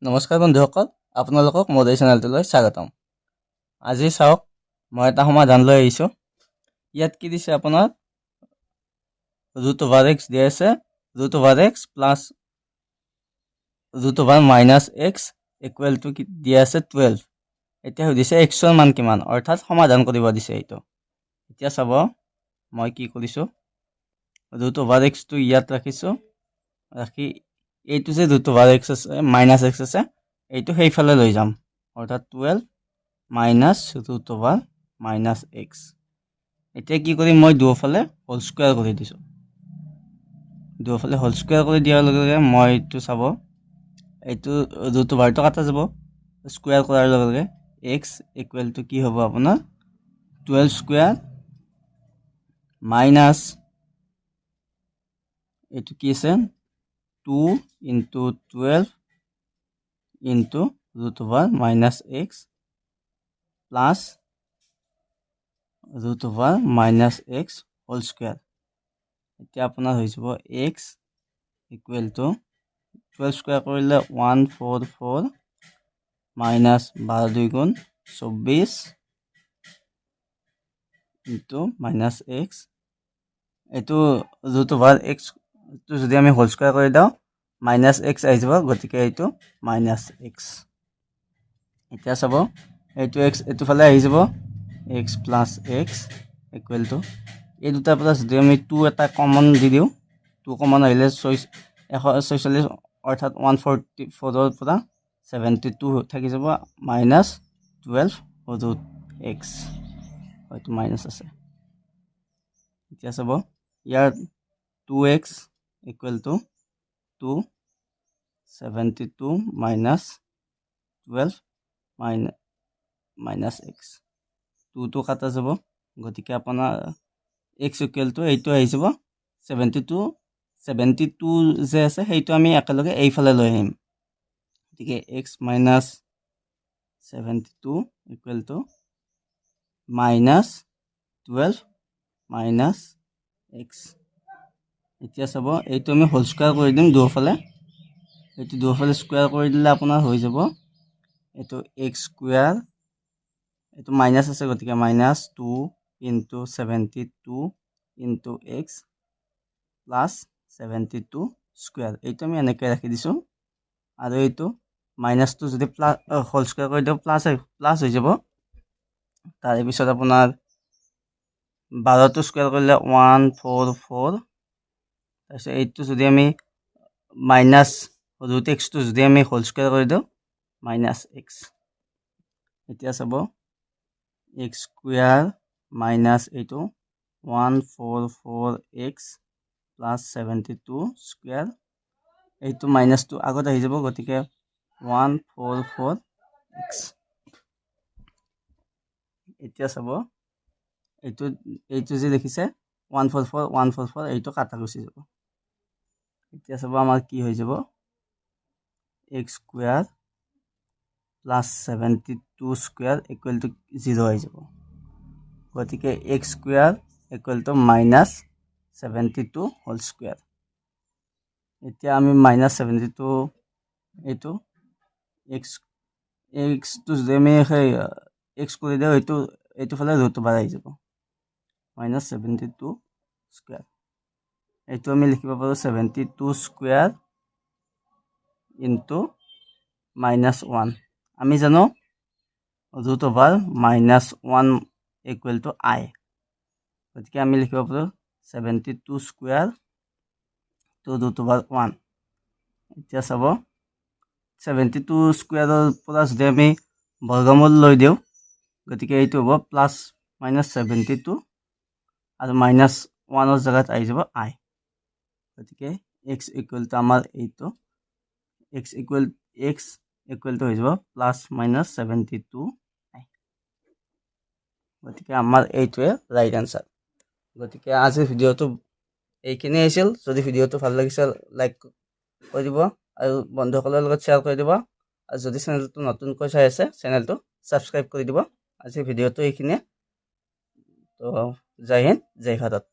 নমস্কাৰ বন্ধুসকল, আপোনালোকক মোৰ এই চেনেলটোলৈ স্বাগতম। আজি চাওক, মই এটা সমাধান লৈ আহিছোঁ। ইয়াত কি দিছে আপোনাৰ √x দিয়া আছে, √x plus √-x equal to দিয়া আছে 12। এতিয়া সুধিছে xৰ মান কিমান, অৰ্থাৎ সমাধান কৰিব দিছে এইটো। এতিয়া চাব, মই কি কৰিছোঁ, √xটো ইয়াত ৰাখিছোঁ, ৰাখি এইটো যে √x আছে -x আছে এইটো সেইফালে লৈ যাম, অৰ্থাৎ 12 - √-x। এতিয়া কি কৰিম, মই দুয়োফালে হোল স্কুৱেৰ কৰি দিছোঁ। দুয়োফালে হোল স্কুৱেৰ কৰি দিয়াৰ লগে লগে মই এইটো চাব, এইটো √টো কাটা যাব, স্কুৱেৰ কৰাৰ লগে লগে x ইকুৱেল টু কি হ'ব আপোনাৰ 12 স্কুৱেৰ মাইনাছ এইটো কি আছে 2 × 12 into √-x plus √-x whole square. এতিয়া আপোনাৰ হৈ যাব x ইকুৱেল টু 12 স্কুৱেৰ কৰিলে 144 মাইনাছ 12 2 গুণ 24 ইনটু -x। এইটো √-x টো যদি আমি হোল স্কুৱেৰ কৰি দিওঁ -x আহি যাব, গতিকে এইটো -x। এতিয়া চাব, এইটো x এইটোফালে আহি যাব, x plus x equal to এই দুটাৰ পৰা যদি আমি 2 এটা কমন দি দিওঁ, 2 কমন আহিলে 146 অৰ্থাৎ 144ৰ পৰা 72 থাকি যাব, -12√x হয়তো মাইনাছ আছে। এতিয়া চাব, ইয়াৰ 2x equal to 272 minus 12 -x 2টো কাটা যাব, গতিকে আপোনাৰ x ইকুৱেল টু এইটো আহি যাব 72 যে আছে সেইটো আমি একেলগে এইফালে লৈ আহিম, গতিকে x minus 72 equal to -12 -x। এতিয়া চাব, এইটো আমি হোল স্কুৱেৰ কৰি দিম দুয়োফালে, এইটো দুয়োফালে স্কুৱেৰ কৰি দিলে আপোনাৰ হৈ যাব এইটো x স্কুৱেৰ, এইটো মাইনাছ আছে গতিকে -2 × 72 × x প্লাছ 72 স্কুৱেৰ। এইটো আমি এনেকৈ ৰাখি দিছোঁ, আৰু এইটো মাইনাছটো যদি হোল স্কুৱেৰ কৰি দিওঁ প্লাছ হৈ যাব। তাৰপিছত আপোনাৰ 12টো স্কুৱেৰ কৰিলে 144, তাৰপিছত এইটো যদি আমি মাইনাছ √xটো যদি আমি হোল স্কুৱেৰ কৰি দিওঁ -x। এতিয়া চাব, x স্কুৱেৰ মাইনাছ এইটো 144x প্লাছ 72 স্কুৱেৰ, এইটো মাইনাছটো আগত আহি যাব, গতিকে 144x। এতিয়া চাব, এইটো যে দেখিছে 144 এইটো কাটা গুচি যাব। এতিয়া চাব, আমাৰ কি হৈ যাব, x square plus 72 square equal to 0 হৈ যাব, গতিকে x square equal to -72 whole square. এতিয়া আমি -72 এইটো xটো যদি আমি সেই x কৰি দিওঁ, এইটোফালে √বাৰ আহি যাব, -72 স্কুৱেৰ। এইটো আমি লিখিব পাৰোঁ 72 স্কুৱেৰ ইনটু -1। আমি জানো √-1 ইকুৱেল টু i, গতিকে আমি লিখিব পাৰোঁ 72 স্কুৱেৰ টু √1। এতিয়া চাব, 72 স্কুৱেৰৰ পৰা যদি আমি বৰ্গমূল লৈ দিওঁ, গতিকে এইটো হ'ব +-72 আৰু -1ৰ জেগাত আহি যাব i, গতিকে x ইকুৱেল টু আমাৰ এইটো x ইকুৱেল টু হৈ যাব +-72i, গতিকে আমাৰ এইটোৱে ৰাইট আনচাৰ। গতিকে আজিৰ ভিডিঅ'টো এইখিনি আছিল। যদি ভিডিঅ'টো ভাল লাগিছে লাইক কৰি দিব আৰু বন্ধুসকলৰ লগত শ্বেয়াৰ কৰি দিব, আৰু যদি চেনেলটো নতুনকৈ চাই আছে চেনেলটো ছাবস্ক্ৰাইব কৰি দিব। আজিৰ ভিডিঅ'টো এইখিনিয়ে। তো জয় হিন্দ, জয় ভাৰত।